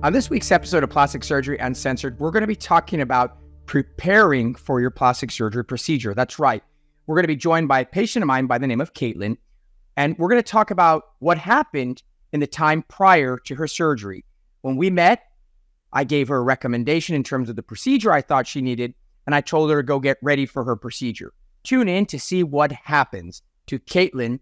On this week's episode of Plastic Surgery Uncensored, we're going to be talking about preparing for your plastic surgery procedure. That's right. We're going to be joined by a patient of mine by the name of Caitlin, and we're going to talk about what happened in the time prior to her surgery. When we met, I gave her a recommendation in terms of the procedure I thought she needed, and I told her to go get ready for her procedure. Tune in to see what happens to Caitlin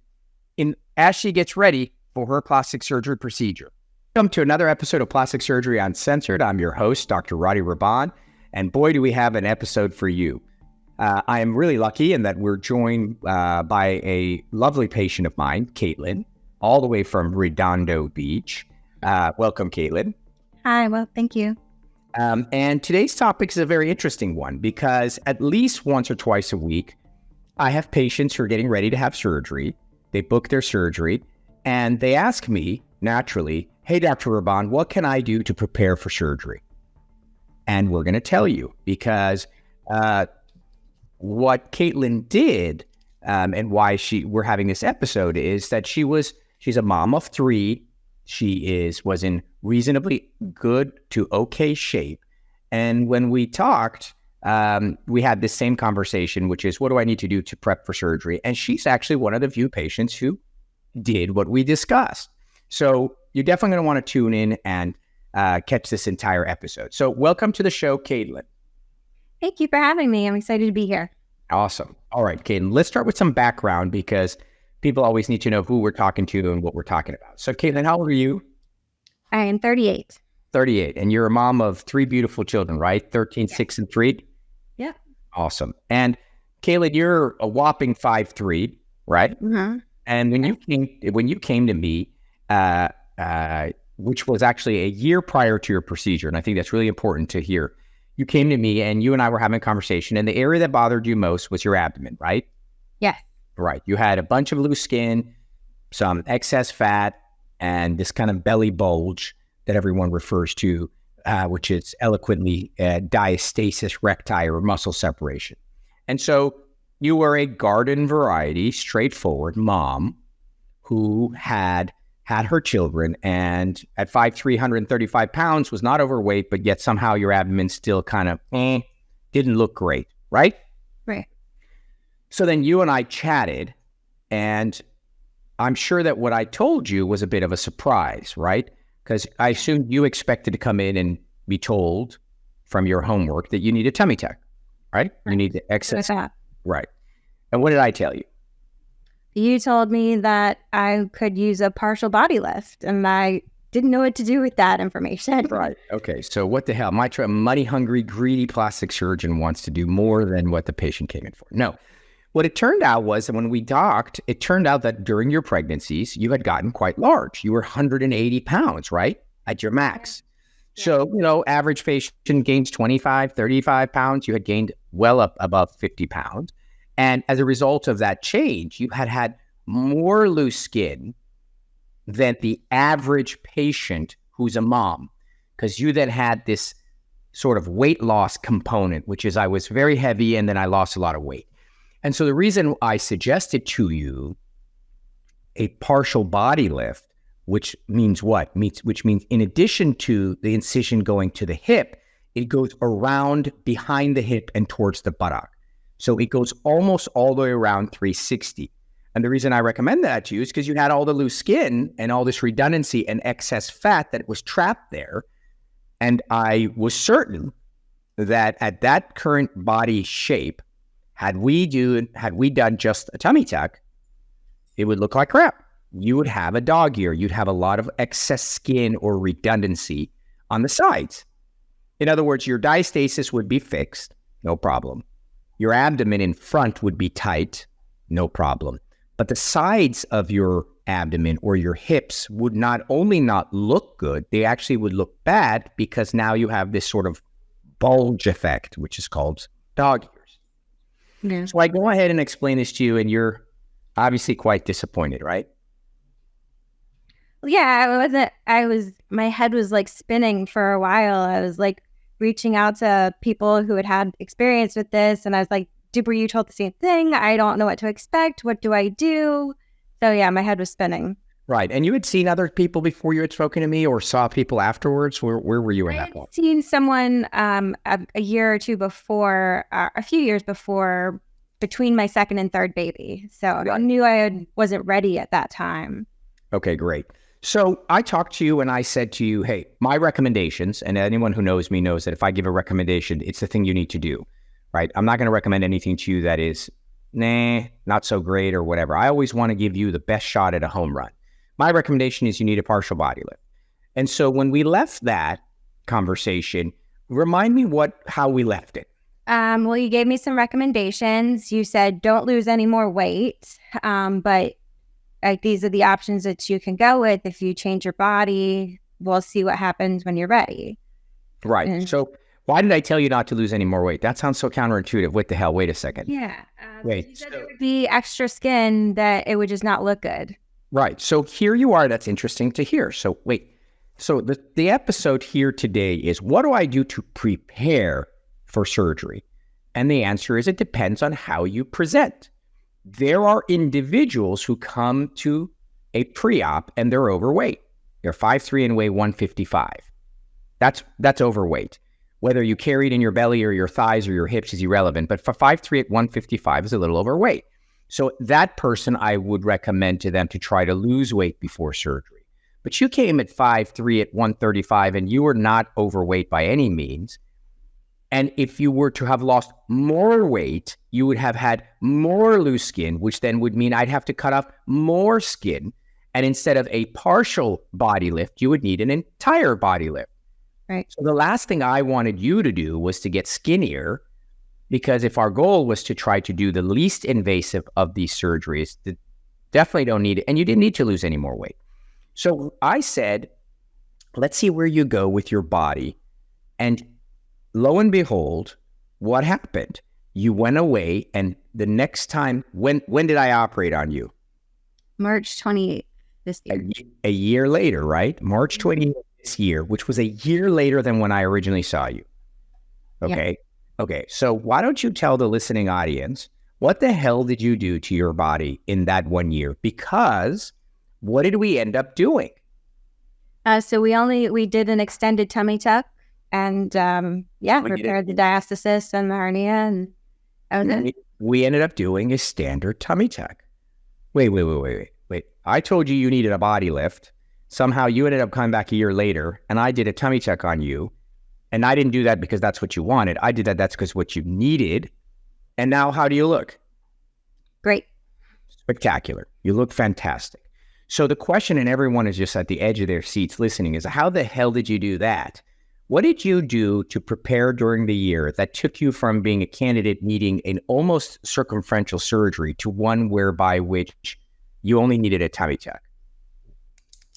as she gets ready for her plastic surgery procedure. Welcome to another episode of Plastic Surgery Uncensored. I'm your host, Dr. Roddy Rabad, and boy, do we have an episode for you. I am really lucky in that we're joined by a lovely patient of mine, Caitlin, all the way from Redondo Beach. Welcome, Caitlin. Hi, well, thank you. And today's topic is a very interesting one because at least once or twice a week, I have patients who are getting ready to have surgery. They book their surgery, and they ask me, naturally, hey, Dr. Rabad, what can I do to prepare for surgery? And we're going to tell you because what Caitlin did and why we're having this episode is that she's a mom of three. She was in reasonably good to okay shape. And when we talked, we had this same conversation, which is, what do I need to do to prep for surgery? And she's actually one of the few patients who did what we discussed. So you're definitely going to want to tune in and catch this entire episode. So welcome to the show, Caitlin. Thank you for having me. I'm excited to be here. Awesome. All right, Caitlin, let's start with some background because people always need to know who we're talking to and what we're talking about. So Caitlin, how old are you? I am 38. 38. And you're a mom of three beautiful children, right? 13, 6, and 3? Yeah. Awesome. And Caitlin, you're a whopping 5'3", right? Mm-hmm. And when you came to me, which was actually a year prior to your procedure, and I think that's really important to hear. You came to me and you and I were having a conversation, and the area that bothered you most was your abdomen, right? Yes. Right. You had a bunch of loose skin, some excess fat, and this kind of belly bulge that everyone refers to, which is eloquently diastasis recti, or muscle separation. And so you were a garden variety, straightforward mom who had her children, and at 5'3", 135 pounds, was not overweight, but yet somehow your abdomen still kind of didn't look great, right? Right. So then you and I chatted, and I'm sure that what I told you was a bit of a surprise, right? Because I assumed you expected to come in and be told from your homework that you need a tummy tuck, right? You need the excess. Right. And what did I tell you? You told me that I could use a partial body lift, and I didn't know what to do with that information. Right. Okay. So what the hell? My money-hungry, greedy plastic surgeon wants to do more than what the patient came in for. No. What it turned out was that when we docked, it turned out that during your pregnancies, you had gotten quite large. You were 180 pounds, right? At your max. Yeah. So, average patient gains 25, 35 pounds. You had gained well up above 50 pounds. And as a result of that change, you had more loose skin than the average patient who's a mom, because you then had this sort of weight loss component, which is I was very heavy and then I lost a lot of weight. And so the reason I suggested to you a partial body lift, which means what? Which means in addition to the incision going to the hip, it goes around behind the hip and towards the buttock. So it goes almost all the way around 360. And the reason I recommend that to you is because you had all the loose skin and all this redundancy and excess fat that was trapped there. And I was certain that at that current body shape, had we done just a tummy tuck, it would look like crap. You would have a dog ear. You'd have a lot of excess skin or redundancy on the sides. In other words, your diastasis would be fixed, no problem. Your abdomen in front would be tight, no problem. But the sides of your abdomen or your hips would not only not look good, they actually would look bad because now you have this sort of bulge effect, which is called dog ears. Yeah. So I go ahead and explain this to you, and you're obviously quite disappointed, right? Yeah, my head was like spinning for a while. I was like reaching out to people who had experience with this, and I was like, were you told the same thing? I don't know what to expect. What do I do? So yeah, my head was spinning. Right. And you had seen other people before you had spoken to me or saw people afterwards? Where were you in I that had point? seen someone a year or two before, a few years before, between my second and third baby. So I knew wasn't ready at that time. Okay, great. So I talked to you and I said to you, hey, my recommendations, and anyone who knows me knows that if I give a recommendation, it's the thing you need to do, right? I'm not going to recommend anything to you that is, not so great or whatever. I always want to give you the best shot at a home run. My recommendation is you need a partial body lift. And so when we left that conversation, remind me how we left it. Well, you gave me some recommendations. You said don't lose any more weight, but these are the options that you can go with. If you change your body, we'll see what happens when you're ready. Right. And so why did I tell you not to lose any more weight? That sounds so counterintuitive. What the hell? Wait a second. yeah, Wait. you said there would be extra skin that it would just not look good. Right. So here you are. That's interesting to hear. So wait. So the episode here today is, what do I do to prepare for surgery? And the answer is, it depends on how you present. There are individuals who come to a pre-op and they're overweight. They're 5'3" and weigh 155. That's overweight. Whether you carry it in your belly or your thighs or your hips is irrelevant. But for 5'3" at 155 is a little overweight. So that person, I would recommend to them to try to lose weight before surgery. But you came at 5'3" at 135 and you were not overweight by any means. And if you were to have lost more weight, you would have had more loose skin, which then would mean I'd have to cut off more skin. And instead of a partial body lift, you would need an entire body lift. Right. So the last thing I wanted you to do was to get skinnier, because if our goal was to try to do the least invasive of these surgeries, definitely don't need it. And you didn't need to lose any more weight. So I said, let's see where you go with your body. And lo and behold, what happened? You went away, and the next time, when did I operate on you? March 28th this year. A year later, right? March 28th this year, which was a year later than when I originally saw you. Okay. Yeah. Okay. So why don't you tell the listening audience, what the hell did you do to your body in that 1 year? Because what did we end up doing? So we did an extended tummy tuck. And repaired the diastasis and the hernia, and that was it. We ended up doing a standard tummy tuck. Wait. I told you needed a body lift. Somehow you ended up coming back a year later, and I did a tummy tuck on you. And I didn't do that because that's what you wanted. I did that's because what you needed. And now how do you look? Great. Spectacular. You look fantastic. So the question, and everyone is just at the edge of their seats listening, is how the hell did you do that? What did you do to prepare during the year that took you from being a candidate needing an almost circumferential surgery to one whereby which you only needed a tummy tuck?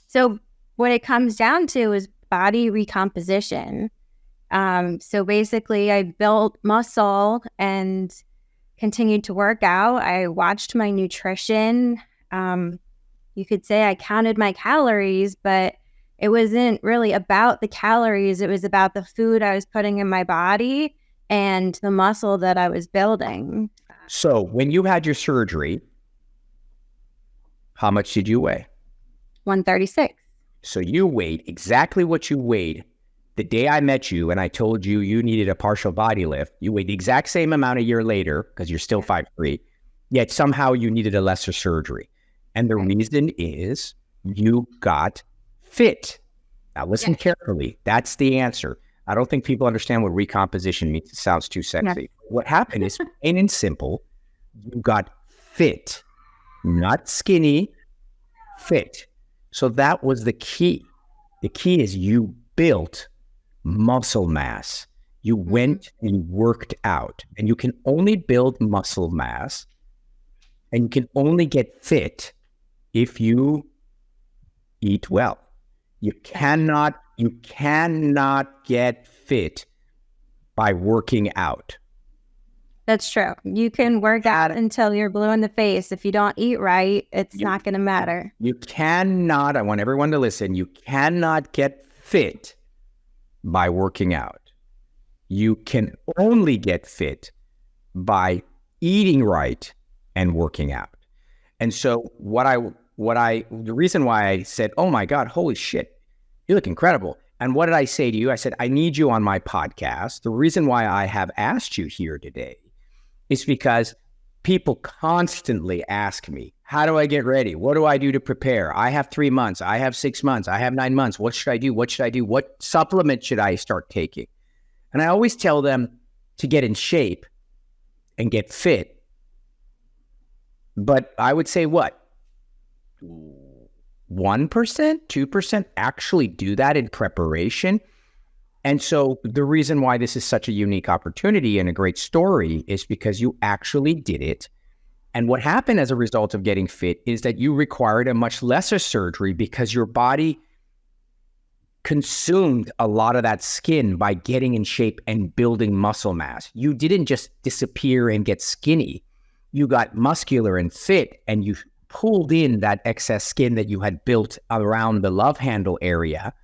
So what it comes down to is body recomposition. So basically I built muscle and continued to work out. I watched my nutrition. You could say I counted my calories, but it wasn't really about the calories. It was about the food I was putting in my body and the muscle that I was building. So when you had your surgery, how much did you weigh? 136. So you weighed exactly what you weighed the day I met you and I told you needed a partial body lift. You weighed the exact same amount a year later because you're still 5'3", yet somehow you needed a lesser surgery. And the reason is you got fit. Now listen carefully. That's the answer. I don't think people understand what recomposition means. It sounds too sexy. No. What happened is, plain and simple, you got fit, not skinny, fit. So that was the key. The key is you built muscle mass. You went and worked out, and you can only build muscle mass and you can only get fit if you eat well. You cannot get fit by working out. That's true. You can work out until you're blue in the face. If you don't eat right, it's not going to matter. You cannot, I want everyone to listen, you cannot get fit by working out. You can only get fit by eating right and working out. And so what I the reason why I said, oh my God, holy shit, you look incredible. And what did I say to you? I said, I need you on my podcast. The reason why I have asked you here today is because people constantly ask me, how do I get ready? What do I do to prepare? I have 3 months. I have 6 months. I have 9 months. What should I do? What should I do? What supplement should I start taking? And I always tell them to get in shape and get fit. But I would say what? 1%, 2% actually do that in preparation. And so the reason why this is such a unique opportunity and a great story is because you actually did it. And what happened as a result of getting fit is that you required a much lesser surgery because your body consumed a lot of that skin by getting in shape and building muscle mass. You didn't just disappear and get skinny. You got muscular and fit, and you pulled in that excess skin that you had built around the love handle area.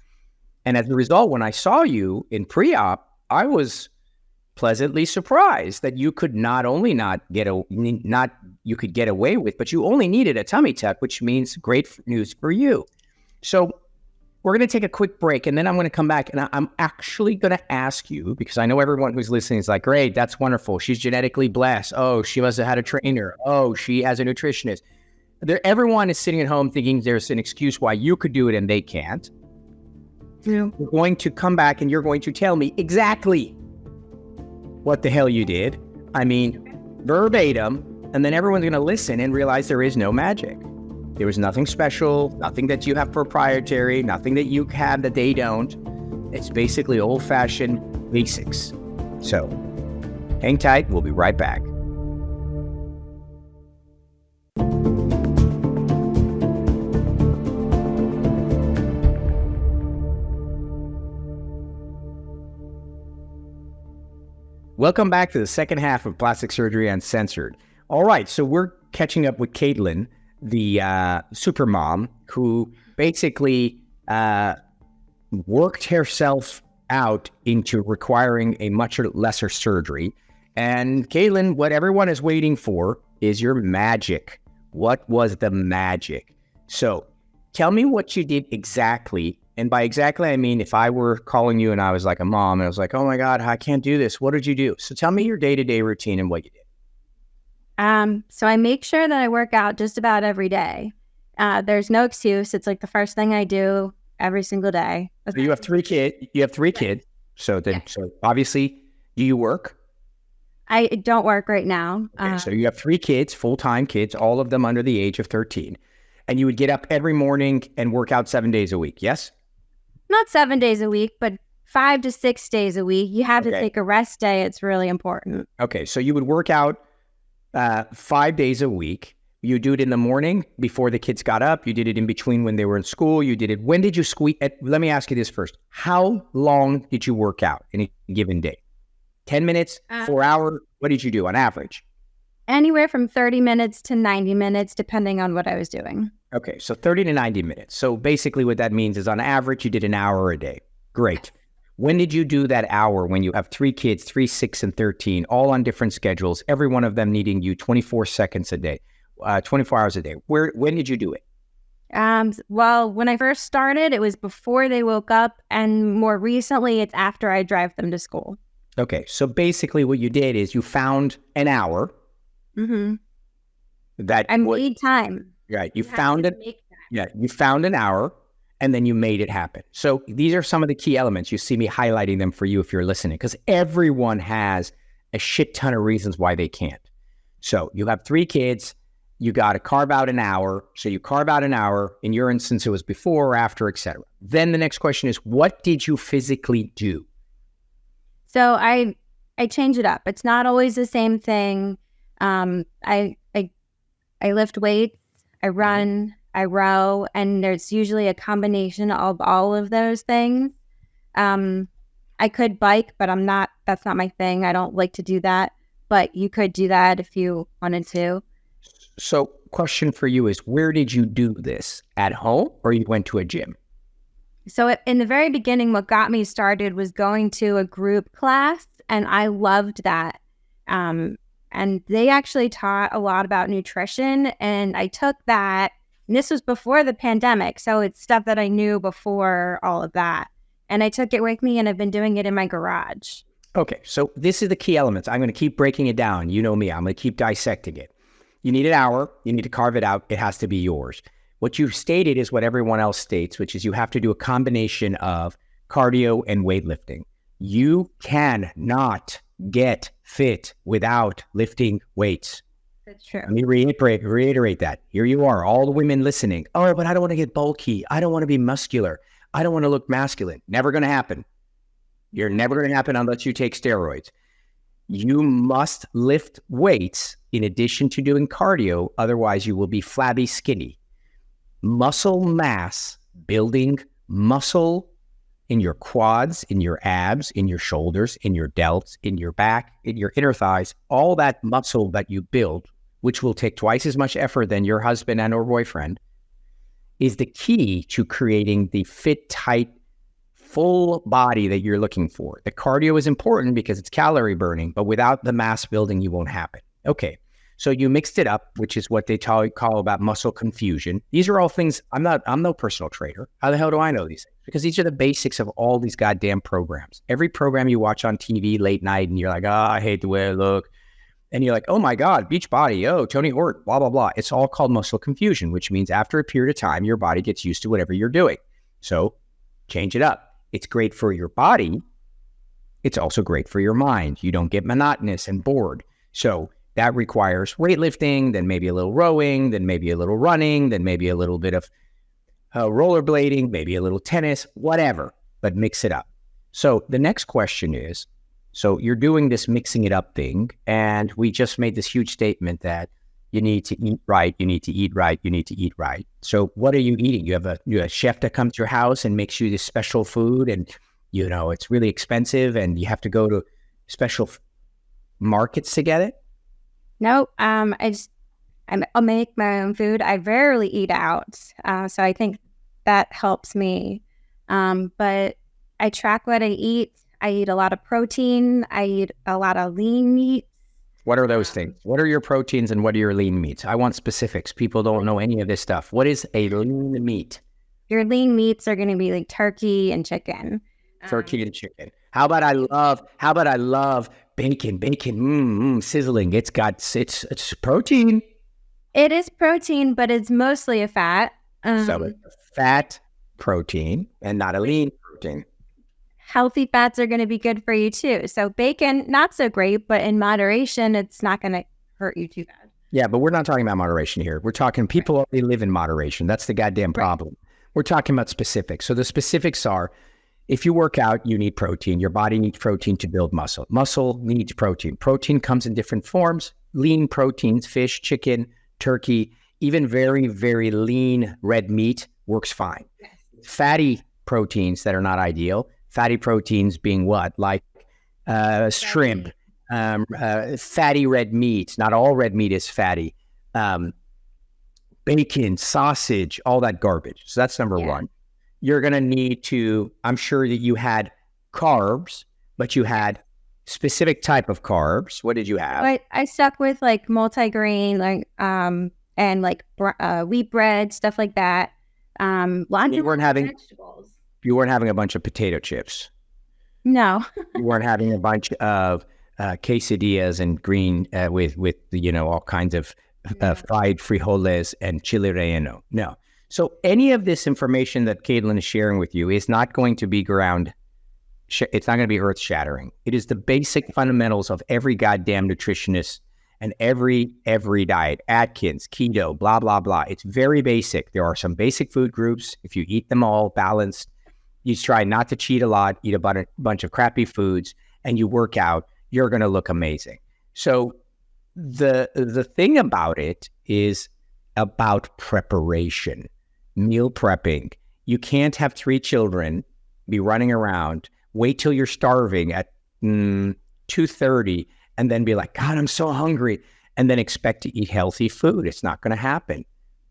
And as a result, when I saw you in pre-op, I was pleasantly surprised that you could not only you could get away with, but you only needed a tummy tuck, which means great news for you. So we're going to take a quick break, and then I'm going to come back, and I'm actually going to ask you, because I know everyone who's listening is like, great, that's wonderful. She's genetically blessed. Oh, she must have had a trainer. Oh, she has a nutritionist. Everyone is sitting at home thinking there's an excuse why you could do it and they can't. Yeah. We're going to come back, and you're going to tell me exactly what the hell you did. I mean, verbatim, and then everyone's going to listen and realize there is no magic. There was nothing special, nothing that you have proprietary, nothing that you have that they don't. It's basically old-fashioned basics. So, hang tight. We'll be right back. Welcome back to the second half of Plastic Surgery Uncensored. All right, so we're catching up with Caitlin, the super mom, who basically worked herself out into requiring a much lesser surgery. And Caitlin, what everyone is waiting for is your magic. What was the magic? So tell me what you did exactly. And by exactly, I mean, if I were calling you and I was like a mom and I was like, oh my God, I can't do this. What did you do? So tell me your day-to-day routine and what you did. So I make sure that I work out just about every day. There's no excuse. It's like the first thing I do every single day. So you have 3 kids. So obviously, do you work? I don't work right now. Okay, so you have 3 kids, full-time kids, all of them under the age of 13. And you would get up every morning and work out 7 days a week, yes? Not 7 days a week, but 5 to 6 days a week. You have to take a rest day. It's really important. Okay, so you would work out 5 days a week. You do it in the morning before the kids got up. You did it in between when they were in school. You did it. When did you squeeze? Let me ask you this first. How long did you work out in a given day? 10 minutes, 4 hours? What did you do on average? Anywhere from 30 minutes to 90 minutes, depending on what I was doing. Okay, so 30 to 90 minutes. So basically what that means is on average, you did an hour a day. Great. When did you do that hour when you have 3 kids, 3, 6, and 13, all on different schedules, every one of them needing you 24 seconds a day, 24 hours a day? When did you do it? Well, when I first started, it was before they woke up, and more recently, it's after I drive them to school. Okay, so basically what you did is you found an hour. Mm-hmm. That I made time. Right, you found it. Yeah, you found an hour, and then you made it happen. So these are some of the key elements. You see me highlighting them for you if you're listening, because everyone has a shit ton of reasons why they can't. So you have 3 kids. You got to carve out an hour. So you carve out an hour. In your instance, it was before or after, etc. Then the next question is, what did you physically do? So I change it up. It's not always the same thing. I lift weights, I run, I row, and there's usually a combination of all of those things. I could bike, but that's not my thing. I don't like to do that, but you could do that if you wanted to. So question for you is, where did you do this? At home, or you went to a gym? So in the very beginning, what got me started was going to a group class, and I loved that. And they actually taught a lot about nutrition, and I took that And this was before the pandemic. So it's stuff that I knew before all of that. And I took it with me and I've been doing it in my garage. Okay, so this is the key elements. I'm going to keep breaking it down. You know me, I'm going to keep dissecting it. You need an hour. You need to carve it out. It has to be yours. What you've stated is what everyone else states, which is you have to do a combination of cardio and weightlifting. You cannot get fit without lifting weights. That's true. Let me reiterate that. Here you are, all the women listening. Oh, but I don't want to get bulky. I don't want to be muscular. I don't want to look masculine. Never going to happen. You're never going to happen unless you take steroids. You must lift weights in addition to doing cardio. Otherwise, you will be flabby skinny. Muscle mass, building muscle in your quads, in your abs, in your shoulders, in your delts, in your back, in your inner thighs, all that muscle that you build, which will take twice as much effort than your husband and or boyfriend, is the key to creating the fit, tight, full body that you're looking for. The cardio is important because it's calorie burning, but without the mass building, you won't happen. Okay, so you mixed it up, which is what they call about muscle confusion. These are all things, I'm no personal trainer. How the hell do I know these things? Because these are the basics of all these goddamn programs. Every program you watch on TV late night and you're like, I hate the way I look. And you're like, oh my God, Beachbody, oh, Tony Horton, blah, blah, blah. It's all called muscle confusion, which means after a period of time, your body gets used to whatever you're doing. So change it up. It's great for your body. It's also great for your mind. You don't get monotonous and bored. So that requires weightlifting, then maybe a little rowing, then maybe a little running, then maybe a little bit of rollerblading, maybe a little tennis, whatever, but mix it up. So the next question is, so you're doing this mixing it up thing, and we just made this huge statement that you need to eat right, you need to eat right, you need to eat right. So what are you eating? You have a chef that comes to your house and makes you this special food, and you know it's really expensive, and you have to go to special markets to get it? No, I'll make my own food. I rarely eat out, so I think that helps me. But I track what I eat. I eat a lot of protein. I eat a lot of lean meat. What are those things? What are your proteins and what are your lean meats? I want specifics. People don't know any of this stuff. What is a lean meat? Your lean meats are going to be like turkey and chicken. Turkey and chicken. How about I love bacon? Bacon, sizzling. It's protein. It is protein, but it's mostly a fat. So it's a fat protein and not a lean protein. Healthy fats are going to be good for you too. So bacon, not so great, but in moderation, it's not going to hurt you too bad. Yeah, but we're not talking about moderation here. We're talking people only live in moderation. That's the goddamn problem. We're talking about specifics. So the specifics are, if you work out, you need protein. Your body needs protein to build muscle. Muscle needs protein. Protein comes in different forms. Lean proteins, fish, chicken, turkey, even very, very lean red meat works fine. Yes. Fatty proteins that are not ideal. Fatty proteins being what? Like shrimp, fatty red meat. Not all red meat is fatty. Bacon, sausage, all that garbage. So that's number one. You're going to need to, I'm sure that you had carbs, but you had specific type of carbs. What did you have? I stuck with like multigrain, and like wheat bread, stuff like that. Lots you of weren't having vegetables. You weren't having a bunch of potato chips. No. You weren't having a bunch of quesadillas and green with all kinds of fried frijoles and chile relleno. No. So any of this information that Caitlin is sharing with you is not going to be it's not going to be earth shattering. It is the basic fundamentals of every goddamn nutritionist and every diet, Atkins, keto, blah, blah, blah. It's very basic. There are some basic food groups. If you eat them all balanced, you try not to cheat a lot, eat a bunch of crappy foods, and you work out, you're going to look amazing. So the thing about it is about preparation, meal prepping. You can't have 3 children, be running around, wait till you're starving at 2:30, and then be like, God, I'm so hungry, and then expect to eat healthy food. It's not going to happen.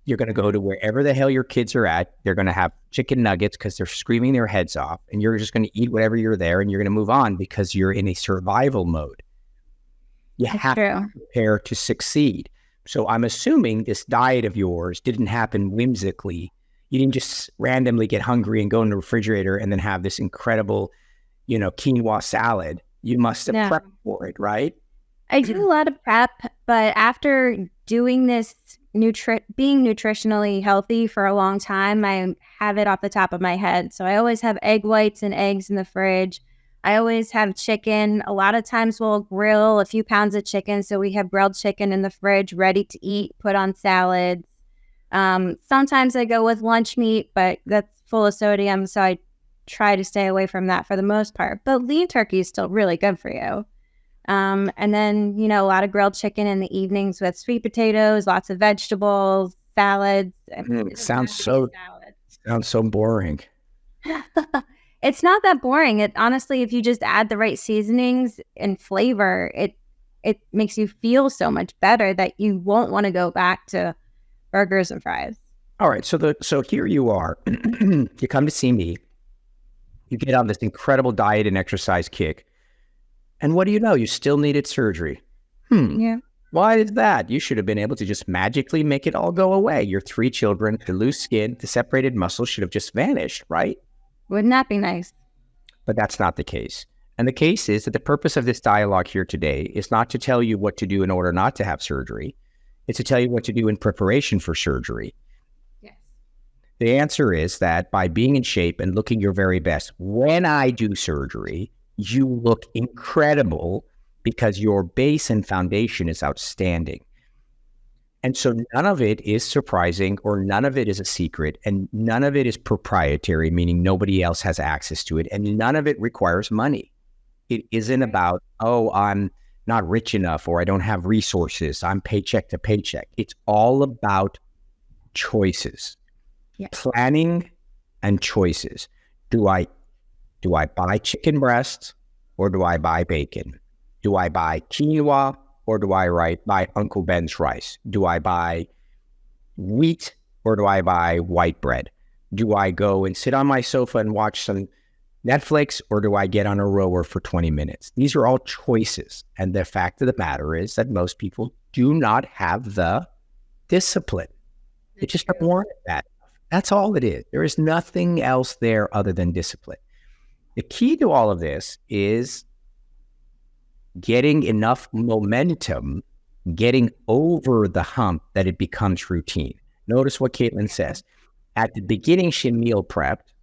You're going to go to wherever the hell your kids are at. They're going to have chicken nuggets because they're screaming their heads off, and you're just going to eat whatever you're there, and you're going to move on because you're in a survival mode. You have to prepare to succeed. So I'm assuming this diet of yours didn't happen whimsically. You didn't just randomly get hungry and go in the refrigerator and then have this incredible, quinoa salad. You must have prepped for it, right? I do a lot of prep, but after doing this being nutritionally healthy for a long time, I have it off the top of my head. So I always have egg whites and eggs in the fridge. I always have chicken. A lot of times we'll grill a few pounds of chicken. So we have grilled chicken in the fridge ready to eat, put on salads. Sometimes I go with lunch meat, but that's full of sodium. So I try to stay away from that for the most part. But lean turkey is still really good for you. And then, a lot of grilled chicken in the evenings with sweet potatoes, lots of vegetables, salads. Sounds so boring. It's not that boring. It honestly, if you just add the right seasonings and flavor, it makes you feel so much better that you won't want to go back to burgers and fries. All right. So here you are. You come to see me. You get on this incredible diet and exercise kick. And what do you know? You still needed surgery. Yeah. Why is that? You should have been able to just magically make it all go away. Your 3 children, the loose skin, the separated muscles should have just vanished, right? Wouldn't that be nice? But that's not the case. And the case is that the purpose of this dialogue here today is not to tell you what to do in order not to have surgery. It's to tell you what to do in preparation for surgery. Yes. The answer is that by being in shape and looking your very best, when I do surgery, you look incredible because your base and foundation is outstanding. And so none of it is surprising or none of it is a secret and none of it is proprietary, meaning nobody else has access to it. And none of it requires money. It isn't about, I'm not rich enough or I don't have resources. I'm paycheck to paycheck. It's all about choices, planning and choices. Do I buy chicken breasts or do I buy bacon? Do I buy quinoa or do I buy Uncle Ben's rice? Do I buy wheat or do I buy white bread? Do I go and sit on my sofa and watch some Netflix or do I get on a rower for 20 minutes? These are all choices. And the fact of the matter is that most people do not have the discipline. They just don't want that. That's all it is. There is nothing else there other than discipline. The key to all of this is getting enough momentum, getting over the hump that it becomes routine. Notice what Caitlin says. At the beginning, she meal prepped,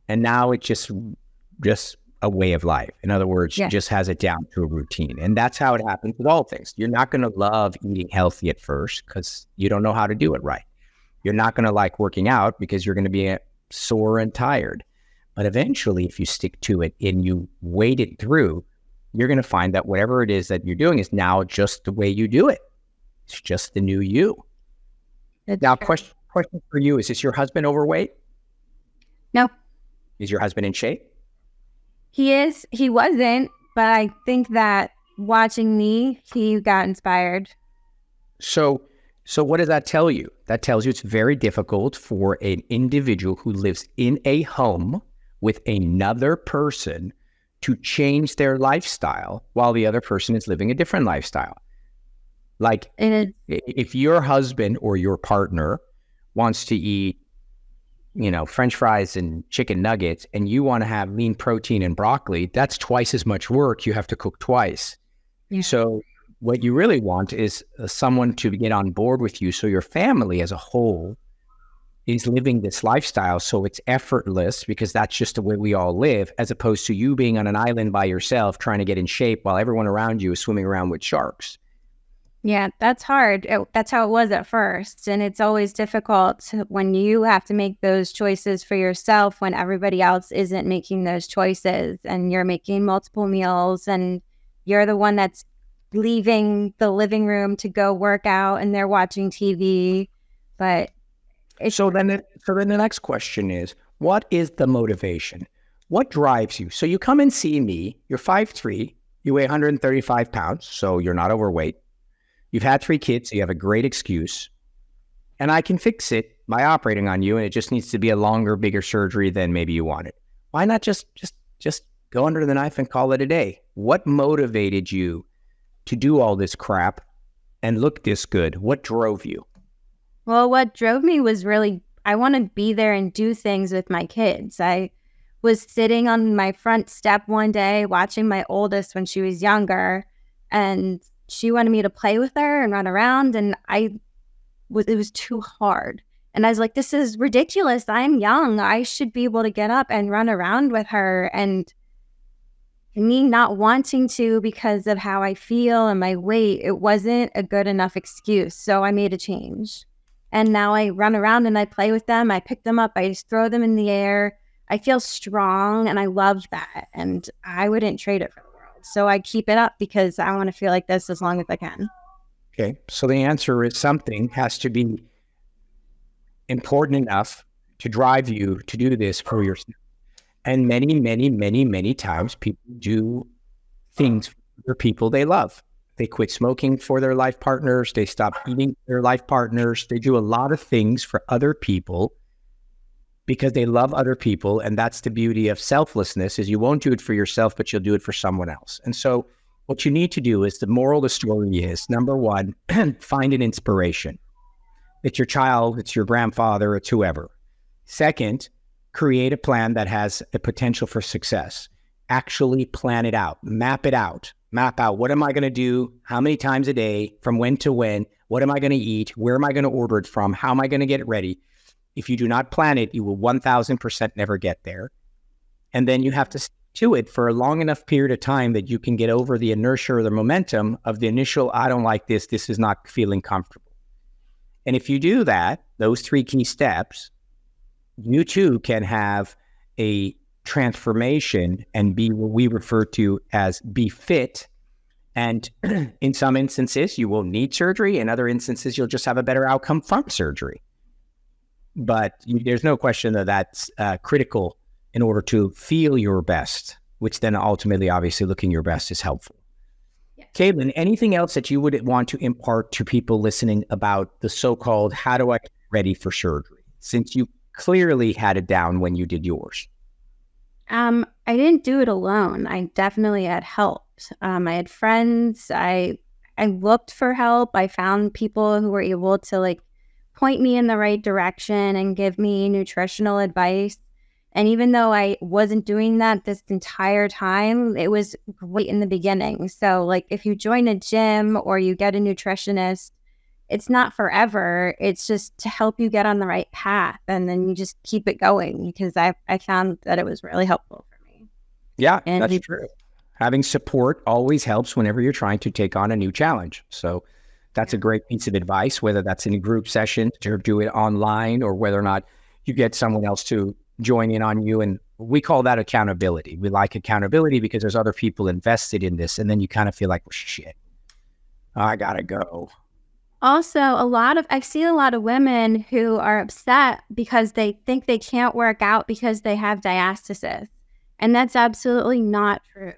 and now it's just a way of life. In other words, she just has it down to a routine. And that's how it happens with all things. You're not going to love eating healthy at first because you don't know how to do it right. You're not going to like working out because you're going to be sore and tired. But eventually, if you stick to it and you wait it through, you're going to find that whatever it is that you're doing is now just the way you do it. It's just the new you. Now, question for you, is your husband overweight? No. Is your husband in shape? He is. He wasn't, but I think that watching me, he got inspired. So what does that tell you? That tells you it's very difficult for an individual who lives in a home with another person to change their lifestyle while the other person is living a different lifestyle. Like if your husband or your partner wants to eat, French fries and chicken nuggets, and you want to have lean protein and broccoli, that's twice as much work. You have to cook twice. Yeah. So what you really want is someone to get on board with you. So your family as a whole is living this lifestyle. So it's effortless because that's just the way we all live, as opposed to you being on an island by yourself, trying to get in shape while everyone around you is swimming around with sharks. Yeah, that's hard. That's how it was at first. And it's always difficult when you have to make those choices for yourself when everybody else isn't making those choices and you're making multiple meals and you're the one that's leaving the living room to go work out and they're watching TV. But so then the next question is, what is the motivation? What drives you? So you come and see me, you're 5'3", you weigh 135 pounds, so you're not overweight. You've had 3 kids, so you have a great excuse. And I can fix it by operating on you, and it just needs to be a longer, bigger surgery than maybe you wanted. Why not just go under the knife and call it a day? What motivated you to do all this crap and look this good? What drove you? Well, what drove me was really, I want to be there and do things with my kids. I was sitting on my front step one day watching my oldest when she was younger, and she wanted me to play with her and run around, and it was too hard. And I was like, this is ridiculous. I'm young. I should be able to get up and run around with her. And me not wanting to because of how I feel and my weight, it wasn't a good enough excuse. So I made a change. And now I run around and I play with them. I pick them up. I just throw them in the air. I feel strong and I love that. And I wouldn't trade it for the world. So I keep it up because I want to feel like this as long as I can. Okay. So the answer is something has to be important enough to drive you to do this for yourself. And many, many, many, many times people do things for people they love. They quit smoking for their life partners. They stop eating for their life partners. They do a lot of things for other people because they love other people. And that's the beauty of selflessness, is you won't do it for yourself, but you'll do it for someone else. And so what you need to do is, the moral of the story is, number one, find an inspiration. It's your child, it's your grandfather, it's whoever. Second, create a plan that has a potential for success. Actually plan it out, map it out. Map out, what am I going to do? How many times a day? From when to when? What am I going to eat? Where am I going to order it from? How am I going to get it ready? If you do not plan it, you will 1000% never get there. And then you have to stick to it for a long enough period of time that you can get over the inertia or the momentum of the initial, I don't like this is not feeling comfortable. And if you do that, those 3 key steps, you too can have a transformation and be what we refer to as be fit. And in some instances, you will need surgery. In other instances, you'll just have a better outcome from surgery. But there's no question that that's critical in order to feel your best, which then ultimately, obviously, looking your best is helpful. Yeah. Caitlin, anything else that you would want to impart to people listening about the so-called, how do I get ready for surgery? Since you clearly had it down when you did yours. I didn't do it alone. I definitely had help. I had friends. I looked for help. I found people who were able to point me in the right direction and give me nutritional advice. And even though I wasn't doing that this entire time, it was great in the beginning. So if you join a gym or you get a nutritionist, it's not forever. It's just to help you get on the right path. And then you just keep it going, because I found that it was really helpful for me. Yeah, that's true. Having support always helps whenever you're trying to take on a new challenge. So that's a great piece of advice, whether that's in a group session to do it online or whether or not you get someone else to join in on you. And we call that accountability. We like accountability because there's other people invested in this. And then you kind of feel like, well, shit, I got to go. Also, I've seen a lot of women who are upset because they think they can't work out because they have diastasis. And that's absolutely not true.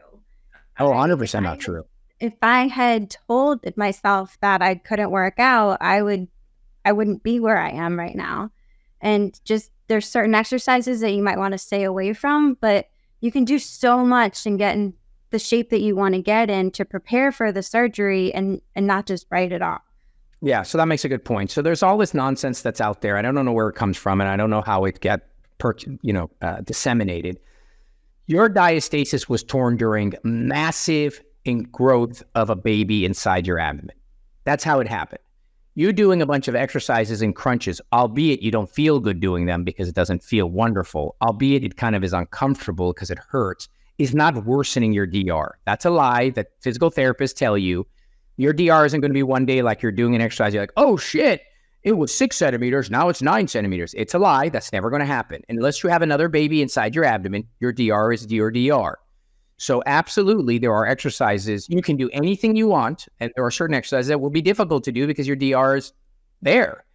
Oh, 100% not true. If I had told myself that I couldn't work out, I wouldn't be where I am right now. And just, there's certain exercises that you might want to stay away from, but you can do so much and get in the shape that you want to get in to prepare for the surgery and not just write it off. Yeah, so that makes a good point. So there's all this nonsense that's out there. I don't know where it comes from, and I don't know how it got disseminated. Your diastasis was torn during massive growth of a baby inside your abdomen. That's how it happened. You doing a bunch of exercises and crunches, albeit you don't feel good doing them because it doesn't feel wonderful, albeit it kind of is uncomfortable because it hurts, is not worsening your DR. That's a lie that physical therapists tell you. Your DR isn't going to be one day like you're doing an exercise. You're like, oh shit, it was 6 centimeters. Now it's 9 centimeters. It's a lie. That's never going to happen. Unless you have another baby inside your abdomen, your DR is your DR. So absolutely, there are exercises. You can do anything you want. And there are certain exercises that will be difficult to do because your DR is there.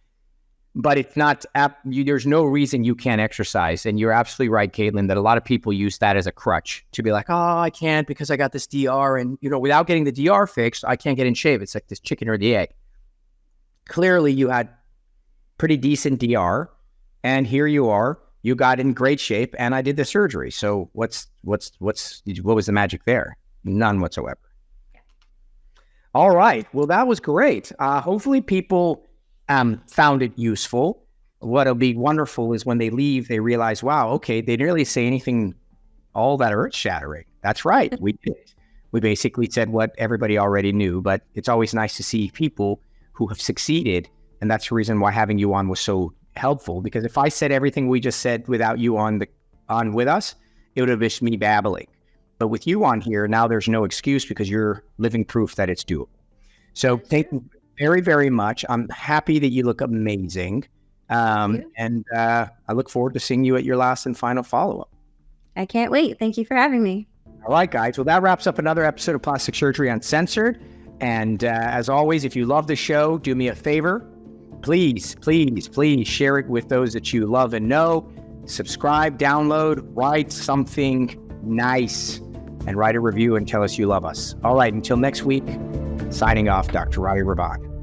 But it's not, there's no reason you can't exercise. And you're absolutely right, Caitlin, that a lot of people use that as a crutch to be like, oh, I can't because I got this DR. And, without getting the DR fixed, I can't get in shape. It's like this chicken or the egg. Clearly, you had pretty decent DR. And here you are. You got in great shape. And I did the surgery. So what was the magic there? None whatsoever. All right. Well, that was great. Hopefully people found it useful. What'll be wonderful is when they leave, they realize, wow, okay, they didn't really say anything all that earth-shattering. That's right. We did. We basically said what everybody already knew, but it's always nice to see people who have succeeded. And that's the reason why having you on was so helpful, because if I said everything we just said without you on with us, it would have just me babbling. But with you on here, now there's no excuse because you're living proof that it's doable. So thank you very, very much. I'm happy that you look amazing. And I look forward to seeing you at your last and final follow-up. I can't wait. Thank you for having me. All right, guys. Well, that wraps up another episode of Plastic Surgery Uncensored. And as always, if you love the show, do me a favor. Please, please, please share it with those that you love and know. Subscribe, download, write something nice, and write a review and tell us you love us. All right, until next week, signing off, Dr. Roddy Rabad.